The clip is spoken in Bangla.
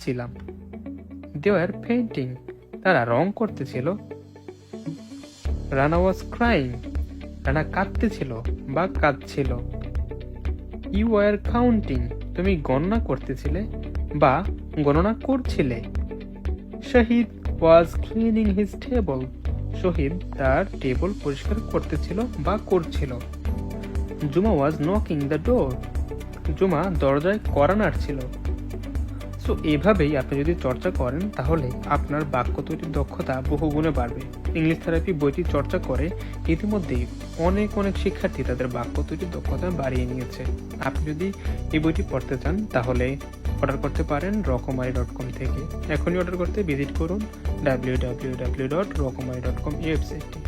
আঁকছিলাম। দে ওয়ার পেইন্টিং, তারা রং করতেছিল। রানা ওয়াজ ক্রাইং, রানা কাঁদতেছিল বা কাঁদছিল। ইউ ওয়ার কাউন্টিং, তুমি গণনা করতেছিলে বা গণনা করছিলে। শহীদ ওয়াজ ক্লিনিং হিজ টেবল, শহীদ তার টেবল পরিষ্কার করতেছিল বা করছিল। জুমা ওয়াজ নকিং দ্য ডোর, জুমা দরজায় কড়া নাড়ছিল। সো এভাবেই আপনি যদি চর্চা করেন তাহলে আপনার বাক্য তৈরির দক্ষতা বহুগুণে বাড়বে। ইংলিশ থেরাপি বইটি চর্চা করে ইতিমধ্যেই অনেক শিক্ষার্থী তাদের বাক্য তৈরির দক্ষতা বাড়িয়ে নিয়েছে। আপনি যদি এই বইটি পড়তে চান তাহলে অর্ডার করতে পারেন রকমারি.com থেকে। এখনই অর্ডার করতে ভিজিট করুন www.rokomari.com এই ওয়েবসাইটটি।